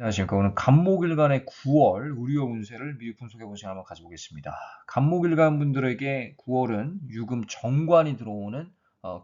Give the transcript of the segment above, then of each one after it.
안녕하십니까. 오늘 간목일간의 9월 의료 운세를 미리 분석해 본 시간 한번 가져보겠습니다. 간목일간 분들에게 9월은 유금 정관이 들어오는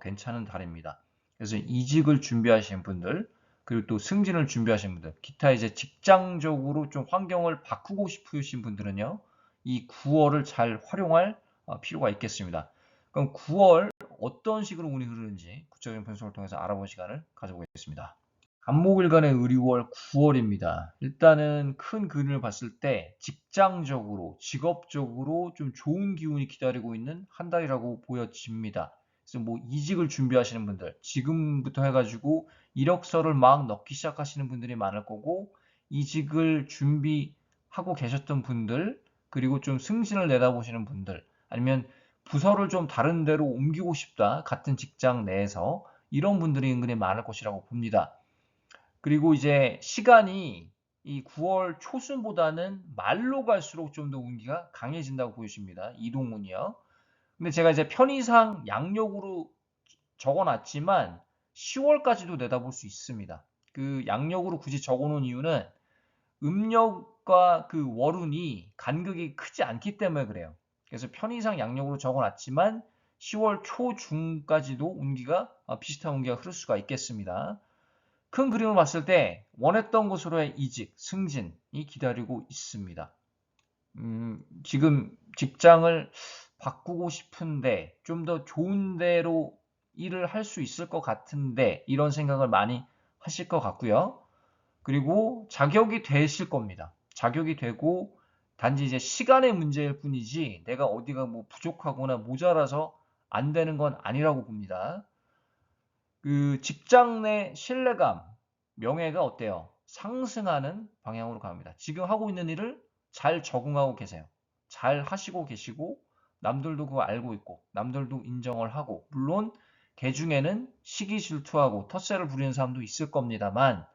괜찮은 달입니다. 그래서 이직을 준비하시는 분들, 그리고 또 승진을 준비하시는 분들, 기타 이제 직장적으로 좀 환경을 바꾸고 싶으신 분들은요, 이 9월을 잘 활용할 필요가 있겠습니다. 그럼 9월 어떤 식으로 운이 흐르는지 구체적인 분석을 통해서 알아본 시간을 가져보겠습니다. 간목일간의 의리월 9월입니다. 일단은 큰 그림을 봤을 때 직장적으로, 직업적으로 좀 좋은 기운이 기다리고 있는 한 달이라고 보여집니다. 그래서 뭐 이직을 준비하시는 분들, 지금부터 해가지고 이력서를 막 넣기 시작하시는 분들이 많을 거고, 이직을 준비하고 계셨던 분들, 그리고 좀 승진을 내다보시는 분들, 아니면 부서를 좀 다른 데로 옮기고 싶다, 같은 직장 내에서 이런 분들이 은근히 많을 것이라고 봅니다. 그리고 이제 시간이 이 9월 초순보다는 말로 갈수록 좀 더 운기가 강해진다고 보여집니다. 이동운이요. 근데 제가 이제 편의상 양력으로 적어놨지만 10월까지도 내다볼 수 있습니다. 그 양력으로 굳이 적어놓은 이유는 음력과 그 월운이 간극이 크지 않기 때문에 그래요. 그래서 편의상 양력으로 적어놨지만 10월 초중까지도 운기가 비슷한 운기가 흐를 수가 있겠습니다. 큰 그림을 봤을 때 원했던 곳으로의 이직, 승진이 기다리고 있습니다. 지금 직장을 바꾸고 싶은데 좀 더 좋은 데로 일을 할 수 있을 것 같은데 이런 생각을 많이 하실 것 같고요. 그리고 자격이 되실 겁니다. 자격이 되고 단지 이제 시간의 문제일 뿐이지 내가 어디가 뭐 부족하거나 모자라서 안 되는 건 아니라고 봅니다. 그 직장 내 신뢰감, 명예가 어때요? 상승하는 방향으로 갑니다. 지금 하고 있는 일을 잘 적응하고 계세요. 잘 하시고 계시고, 남들도 그거 알고 있고, 남들도 인정을 하고, 물론 개 중에는 시기 질투하고 텃세를 부리는 사람도 있을 겁니다만,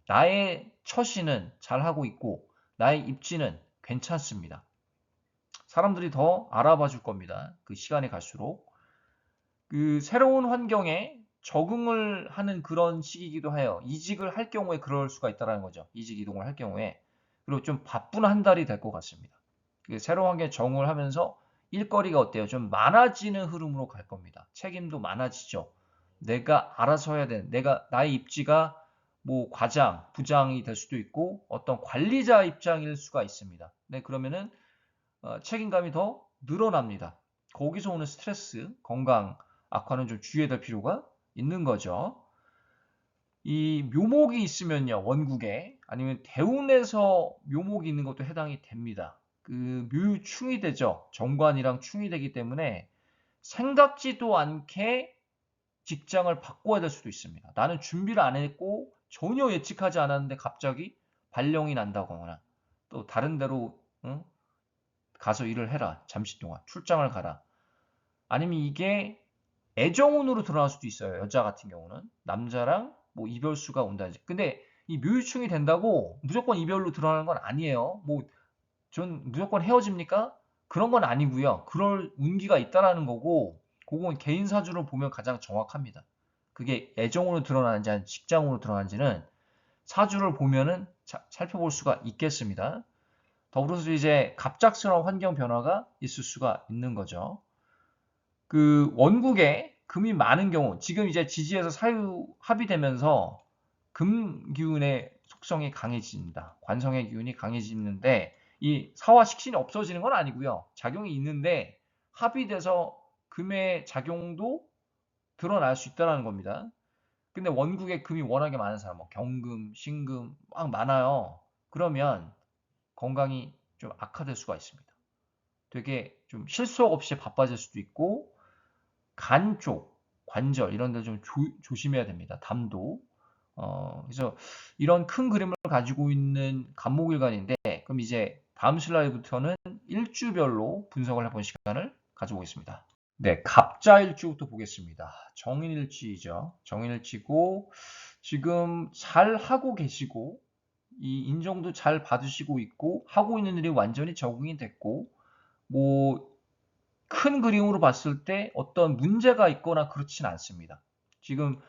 나의 처신은 잘 하고 있고, 나의 입지는 괜찮습니다. 사람들이 더 알아봐 줄 겁니다. 그 시간이 갈수록. 그 새로운 환경에 적응을 하는 그런 시기이기도 해요. 이직을 할 경우에 그럴 수가 있다는 거죠. 이직 이동을 할 경우에. 그리고 좀 바쁜 한 달이 될 것 같습니다. 그 새로운 환경에 적응을 하면서 일거리가 어때요? 좀 많아지는 흐름으로 갈 겁니다. 책임도 많아지죠. 내가 알아서 해야 되는, 나의 입지가 뭐 과장, 부장이 될 수도 있고 어떤 관리자 입장일 수가 있습니다. 네, 그러면은 책임감이 더 늘어납니다. 거기서 오는 스트레스, 건강 악화는 좀 주의해야 될 필요가 있는 거죠. 이 묘목이 있으면요, 원국에 아니면 대운에서 묘목이 있는 것도 해당이 됩니다. 그 묘충이 되죠. 정관이랑 충이 되기 때문에 생각지도 않게 직장을 바꿔야 될 수도 있습니다. 나는 준비를 안 했고 전혀 예측하지 않았는데 갑자기 발령이 난다거나 또 다른 데로 응? 가서 일을 해라. 잠시 동안 출장을 가라. 아니면 이게 애정운으로 드러날 수도 있어요. 여자 같은 경우는 남자랑 뭐 이별수가 온다든지. 근데 이 묘유충이 된다고 무조건 이별로 드러나는 건 아니에요. 뭐 전 무조건 헤어집니까? 그런 건 아니고요. 그럴 운기가 있다라는 거고 그건 개인 사주를 보면 가장 정확합니다. 그게 애정으로 드러나는지 아니면 직장으로 드러나는지는 사주를 보면은 살펴볼 수가 있겠습니다. 더불어서 이제 갑작스러운 환경 변화가 있을 수가 있는 거죠. 그 원국에 금이 많은 경우, 지금 이제 지지에서 사유 합의되면서 금 기운의 속성이 강해집니다. 관성의 기운이 강해지는데 이 사화 식신이 없어지는 건 아니고요. 작용이 있는데 합의돼서 금의 작용도 드러날 수 있다는 겁니다. 근데 원국에 금이 워낙에 많은 사람, 뭐 경금, 신금 막 많아요. 그러면 건강이 좀 악화될 수가 있습니다. 되게 좀 실속 없이 바빠질 수도 있고 간 쪽, 관절 이런 데 좀 조심해야 됩니다. 담도. 그래서 이런 큰 그림을 가지고 있는 간목일간인데 그럼 이제 다음 슬라이드부터는 일주별로 분석을 해본 시간을 가져보겠습니다. 네, 갑자일주부터 보겠습니다. 정인일지죠. 정인일지고 지금 잘 하고 계시고 이 인정도 잘 받으시고 있고 하고 있는 일이 완전히 적응이 됐고 뭐 큰 그림으로 봤을 때 어떤 문제가 있거나 그렇진 않습니다. 지금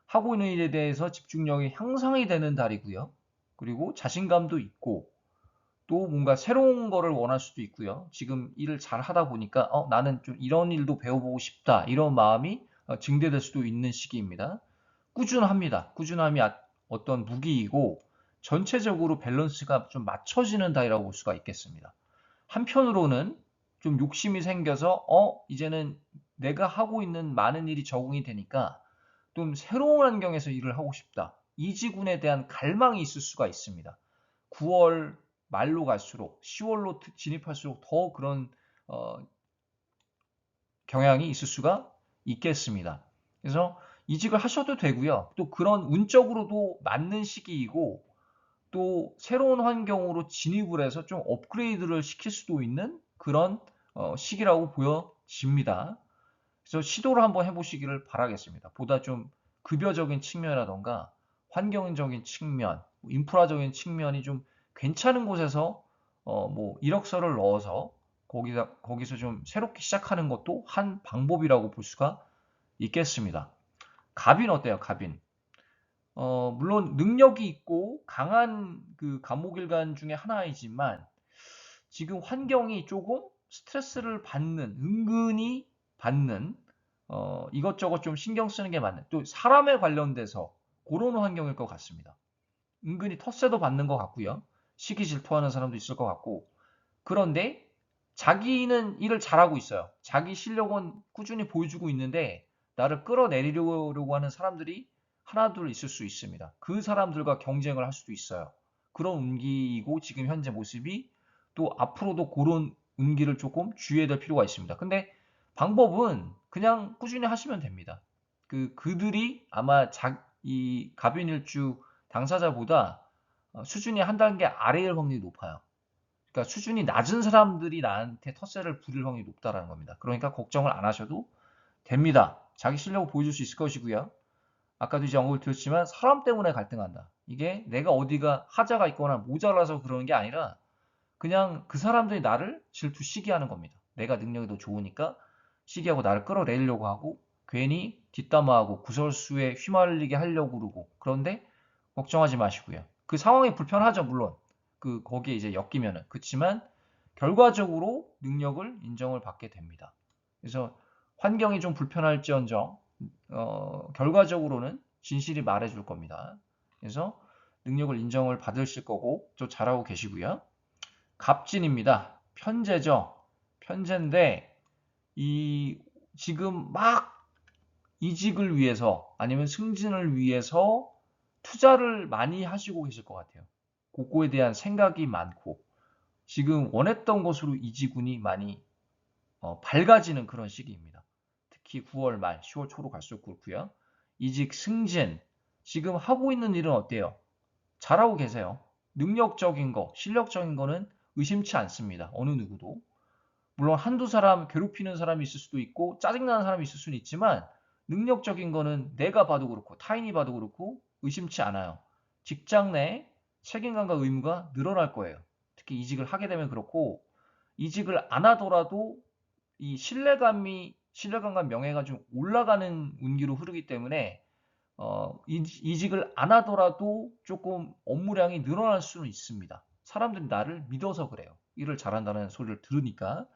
하고 있는 일에 대해서 집중력이 향상이 되는 달이고요. 그리고 자신감도 있고 또 뭔가 새로운 거를 원할 수도 있고요. 지금 일을 잘 하다 보니까 나는 좀 이런 일도 배워보고 싶다. 이런 마음이 증대될 수도 있는 시기입니다. 꾸준합니다. 꾸준함이 어떤 무기이고 전체적으로 밸런스가 좀 맞춰지는 달이라고 볼 수가 있겠습니다. 한편으로는 좀 욕심이 생겨서 이제는 내가 하고 있는 많은 일이 적응이 되니까 좀 새로운 환경에서 일을 하고 싶다. 이직운에 대한 갈망이 있을 수가 있습니다. 9월 말로 갈수록 10월로 진입할수록 더 그런 어, 경향이 있을 수가 있겠습니다. 그래서 이직을 하셔도 되고요. 또 그런 운적으로도 맞는 시기이고 또 새로운 환경으로 진입을 해서 좀 업그레이드를 시킬 수도 있는 그런 시기라고 보여집니다. 그래서 시도를 한번 해보시기를 바라겠습니다. 보다 좀 급여적인 측면이라던가 환경적인 측면, 인프라적인 측면이 좀 괜찮은 곳에서 뭐 이력서를 넣어서 거기서 좀 새롭게 시작하는 것도 한 방법이라고 볼 수가 있겠습니다. 갑인 어때요? 갑인. 물론 능력이 있고 강한 그 감옥일관 중에 하나이지만 지금 환경이 조금 스트레스를 받는, 은근히 받는, 이것저것 좀 신경 쓰는 게 맞는, 또 사람에 관련돼서 그런 환경일 것 같습니다. 은근히 텃세도 받는 것 같고요. 시기 질투하는 사람도 있을 것 같고, 그런데 자기는 일을 잘하고 있어요. 자기 실력은 꾸준히 보여주고 있는데, 나를 끌어내리려고 하는 사람들이 하나둘 있을 수 있습니다. 그 사람들과 경쟁을 할 수도 있어요. 그런 운기이고 지금 현재 모습이 또 앞으로도 그런 운기를 조금 주의해야 될 필요가 있습니다. 근데 방법은 그냥 꾸준히 하시면 됩니다. 그들이 아마 이 갑인일주 당사자보다 수준이 한 단계 아래일 확률이 높아요. 그러니까 수준이 낮은 사람들이 나한테 텃세를 부릴 확률이 높다라는 겁니다. 그러니까 걱정을 안 하셔도 됩니다. 자기 실력을 보여줄 수 있을 것이고요. 아까도 이제 언급을 드렸지만 사람 때문에 갈등한다. 이게 내가 어디가 하자가 있거나 모자라서 그러는 게 아니라 그냥 그 사람들이 나를 질투 시기하는 겁니다. 내가 능력이 더 좋으니까 시기하고 나를 끌어내리려고 하고 괜히 뒷담화하고 구설수에 휘말리게 하려고 그러고 그런데 걱정하지 마시고요. 그 상황이 불편하죠, 물론. 거기에 이제 엮이면은. 그렇지만 결과적으로 능력을 인정을 받게 됩니다. 그래서 환경이 좀 불편할지언정 결과적으로는 진실이 말해줄 겁니다. 그래서 능력을 인정을 받으실 거고 또 잘하고 계시고요. 갑진입니다. 편제죠. 편제인데 이 지금 막 이직을 위해서 아니면 승진을 위해서 투자를 많이 하시고 계실 것 같아요. 그거에 대한 생각이 많고 지금 원했던 곳으로 이직운이 많이 밝아지는 그런 시기입니다. 특히 9월 말, 10월 초로 갈수록 그렇고요. 이직, 승진, 지금 하고 있는 일은 어때요? 잘하고 계세요. 능력적인 거, 실력적인 거는 의심치 않습니다. 어느 누구도. 물론 한두 사람 괴롭히는 사람이 있을 수도 있고 짜증나는 사람이 있을 수는 있지만 능력적인 거는 내가 봐도 그렇고 타인이 봐도 그렇고 의심치 않아요. 직장 내 책임감과 의무가 늘어날 거예요. 특히 이직을 하게 되면 그렇고 이직을 안 하더라도 이 신뢰감과 명예가 좀 올라가는 운기로 흐르기 때문에 이직을 안 하더라도 조금 업무량이 늘어날 수는 있습니다. 사람들이 나를 믿어서 그래요. 일을 잘한다는 소리를 들으니까.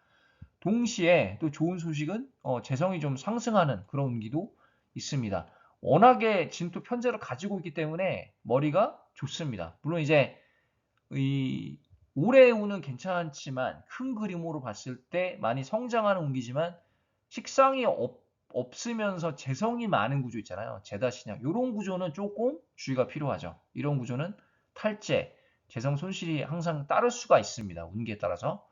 동시에 또 좋은 소식은 재성이 좀 상승하는 그런 운기도 있습니다. 워낙에 진토 편제를 가지고 있기 때문에 머리가 좋습니다. 물론 이제 이 올해 운은 괜찮지만 큰 그림으로 봤을 때 많이 성장하는 운기지만 식상이 없으면서 재성이 많은 구조 있잖아요. 재다신약 이런 구조는 조금 주의가 필요하죠. 이런 구조는 탈재, 재성 손실이 항상 따를 수가 있습니다. 운기에 따라서.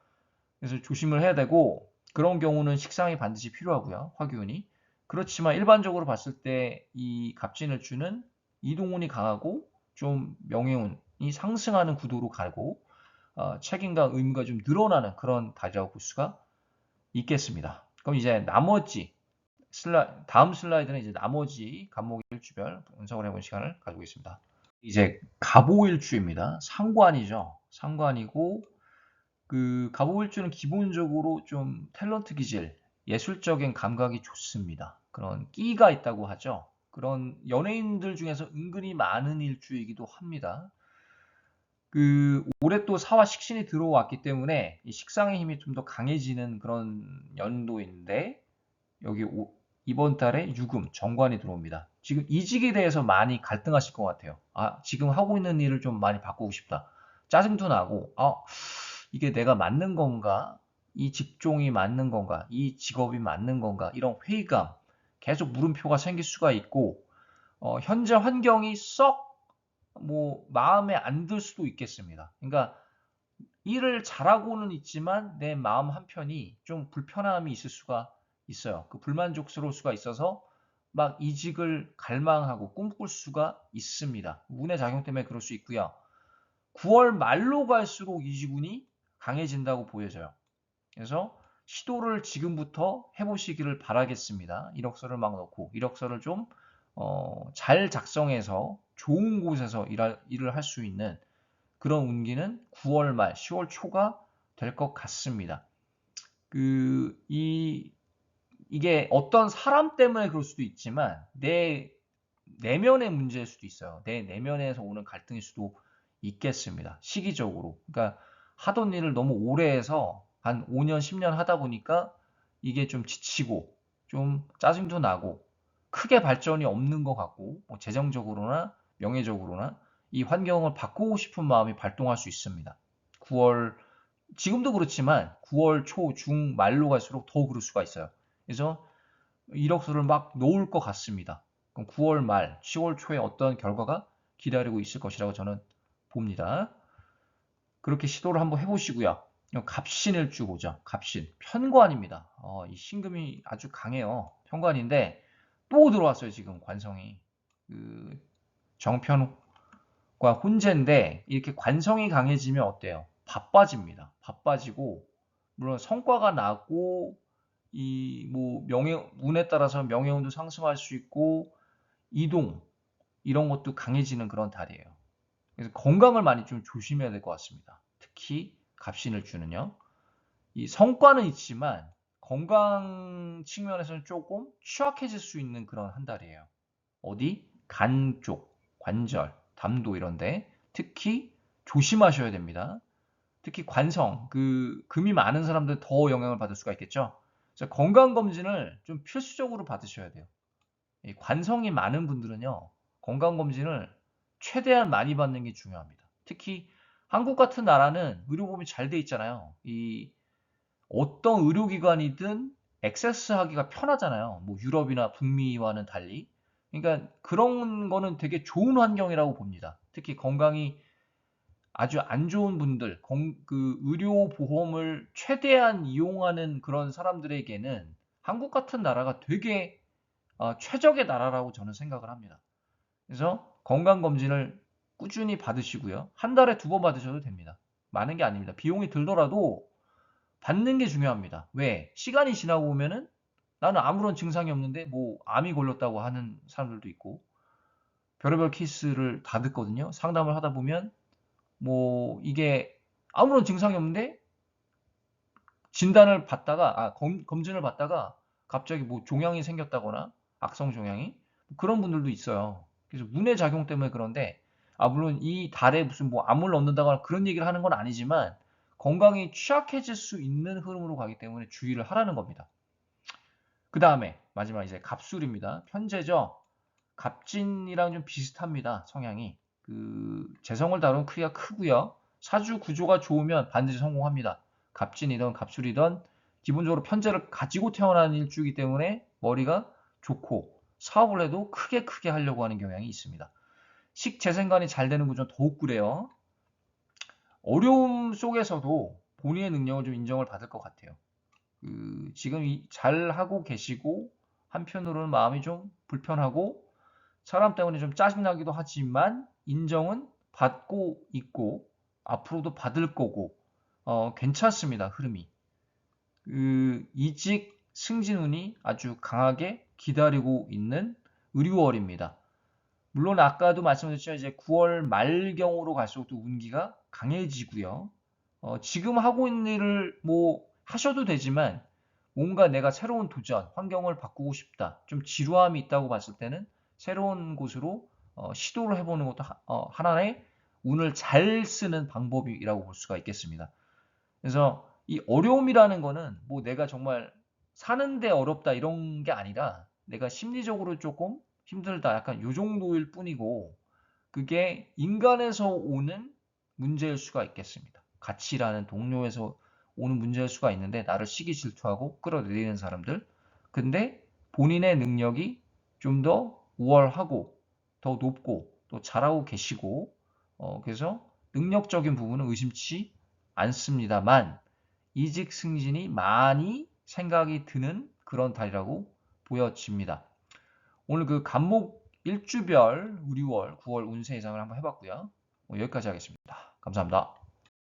그래서 조심을 해야 되고 그런 경우는 식상이 반드시 필요하고요. 화기운이. 그렇지만 일반적으로 봤을 때 이 갑진을 주는 이동운이 강하고 좀 명예운이 상승하는 구도로 가고 책임과 의무가 좀 늘어나는 그런 달이라고 볼 수가 있겠습니다. 그럼 이제 나머지 다음 슬라이드는 이제 나머지 갑목일주별 분석을 해본 시간을 가지고 있습니다. 이제 갑오일주입니다. 상관이죠. 상관이고 갑오일주는 기본적으로 좀 탤런트 기질, 예술적인 감각이 좋습니다. 그런 끼가 있다고 하죠. 그런 연예인들 중에서 은근히 많은 일주이기도 합니다. 올해 또 사화 식신이 들어왔기 때문에 이 식상의 힘이 좀 더 강해지는 그런 연도인데 여기 이번 달에 유금, 정관이 들어옵니다. 지금 이직에 대해서 많이 갈등하실 것 같아요. 아, 지금 하고 있는 일을 좀 많이 바꾸고 싶다. 짜증도 나고, 아, 이게 내가 맞는 건가? 이 직종이 맞는 건가? 이 직업이 맞는 건가? 이런 회의감, 계속 물음표가 생길 수가 있고, 현재 환경이 썩 뭐 마음에 안 들 수도 있겠습니다. 그러니까 일을 잘하고는 있지만 내 마음 한편이 좀 불편함이 있을 수가 있어요. 그 불만족스러울 수가 있어서 막 이직을 갈망하고 꿈꿀 수가 있습니다. 운의 작용 때문에 그럴 수 있고요. 9월 말로 갈수록 이직운이 강해진다고 보여져요. 그래서 시도를 지금부터 해보시기를 바라겠습니다. 이력서를 막 넣고 이력서를 좀 잘 작성해서 좋은 곳에서 일을 할 수 있는 그런 운기는 9월 말, 10월 초가 될 것 같습니다. 이게 어떤 사람 때문에 그럴 수도 있지만 내 내면의 문제일 수도 있어요. 내 내면에서 오는 갈등일 수도 있겠습니다. 시기적으로. 그러니까 하던 일을 너무 오래 해서 한 5년, 10년 하다 보니까 이게 좀 지치고 좀 짜증도 나고 크게 발전이 없는 것 같고 뭐 재정적으로나 명예적으로나 이 환경을 바꾸고 싶은 마음이 발동할 수 있습니다. 9월 지금도 그렇지만 9월 초, 중, 말로 갈수록 더 그럴 수가 있어요. 그래서 이력서를 막 놓을 것 같습니다. 그럼 9월 말, 10월 초에 어떤 결과가 기다리고 있을 것이라고 저는 봅니다. 그렇게 시도를 한번 해보시고요. 갑신일주 보죠. 갑신. 편관입니다. 이 신금이 아주 강해요. 편관인데 또 들어왔어요. 지금 관성이. 그 정편과 혼재인데 이렇게 관성이 강해지면 어때요? 바빠집니다. 바빠지고 물론 성과가 나고 이 뭐 운에 따라서 명예운도 상승할 수 있고 이동 이런 것도 강해지는 그런 달이에요. 그래서 건강을 많이 좀 조심해야 될 것 같습니다. 특히 갑신을 주는요. 이 성과는 있지만 건강 측면에서는 조금 취약해질 수 있는 그런 한 달이에요. 어디? 간 쪽, 관절, 담도 이런데 특히 조심하셔야 됩니다. 특히 관성, 금이 많은 사람들 더 영향을 받을 수가 있겠죠. 그래서 건강검진을 좀 필수적으로 받으셔야 돼요. 이 관성이 많은 분들은요, 건강검진을 최대한 많이 받는 게 중요합니다. 특히 한국 같은 나라는 의료보험이 잘 돼 있잖아요. 이 어떤 의료기관이든 액세스하기가 편하잖아요. 뭐 유럽이나 북미와는 달리. 그러니까 그런 거는 되게 좋은 환경이라고 봅니다. 특히 건강이 아주 안 좋은 분들, 의료보험을 최대한 이용하는 그런 사람들에게는 한국 같은 나라가 되게 최적의 나라라고 저는 생각을 합니다. 그래서 건강검진을 꾸준히 받으시고요. 한 달에 2번 받으셔도 됩니다. 많은 게 아닙니다. 비용이 들더라도 받는 게 중요합니다. 왜? 시간이 지나고 보면은 나는 아무런 증상이 없는데 뭐 암이 걸렸다고 하는 사람들도 있고 별의별 케이스를 다 듣거든요. 상담을 하다 보면 뭐 이게 아무런 증상이 없는데 진단을 받다가 검진을 받다가 갑자기 뭐 종양이 생겼다거나 악성 종양이 그런 분들도 있어요. 그래서 운의 작용 때문에 그런데 물론 이 달에 무슨 뭐 암을 얻는다거나 그런 얘기를 하는 건 아니지만 건강이 취약해질 수 있는 흐름으로 가기 때문에 주의를 하라는 겁니다. 그 다음에 마지막 이제 갑술입니다. 편재죠. 갑진이랑 좀 비슷합니다. 성향이. 재성을 다룬 크기가 크고요. 사주 구조가 좋으면 반드시 성공합니다. 갑진이든 갑술이든 기본적으로 편재를 가지고 태어난 일주이기 때문에 머리가 좋고 사업을 해도 크게 하려고 하는 경향이 있습니다. 식재생관이 잘 되는 구조는 더욱 그래요. 어려움 속에서도 본인의 능력을 좀 인정을 받을 것 같아요. 지금 잘 하고 계시고 한편으로는 마음이 좀 불편하고 사람 때문에 좀 짜증나기도 하지만 인정은 받고 있고 앞으로도 받을 거고 괜찮습니다. 흐름이. 이직 승진운이 아주 강하게 기다리고 있는 의류월입니다. 물론 아까도 말씀드렸지만 이제 9월 말경으로 갈수록 또 운기가 강해지고요. 지금 하고 있는 일을 뭐 하셔도 되지만 뭔가 내가 새로운 도전, 환경을 바꾸고 싶다. 좀 지루함이 있다고 봤을 때는 새로운 곳으로 시도를 해보는 것도 하나의 운을 잘 쓰는 방법이라고 볼 수가 있겠습니다. 그래서 이 어려움이라는 거는 뭐 내가 정말 사는데 어렵다 이런 게 아니라 내가 심리적으로 조금 힘들다 약간 요 정도일 뿐이고 그게 인간에서 오는 문제일 수가 있겠습니다. 가치라는 동료에서 오는 문제일 수가 있는데 나를 시기 질투하고 끌어내리는 사람들. 근데 본인의 능력이 좀 더 우월하고 더 높고 또 잘하고 계시고 그래서 능력적인 부분은 의심치 않습니다만 이직 승진이 많이 생각이 드는 그런 달이라고 보여집니다. 오늘 그 간목 일주별 우리월 9월 운세 예상을 한번 해봤고요. 여기까지 하겠습니다. 감사합니다.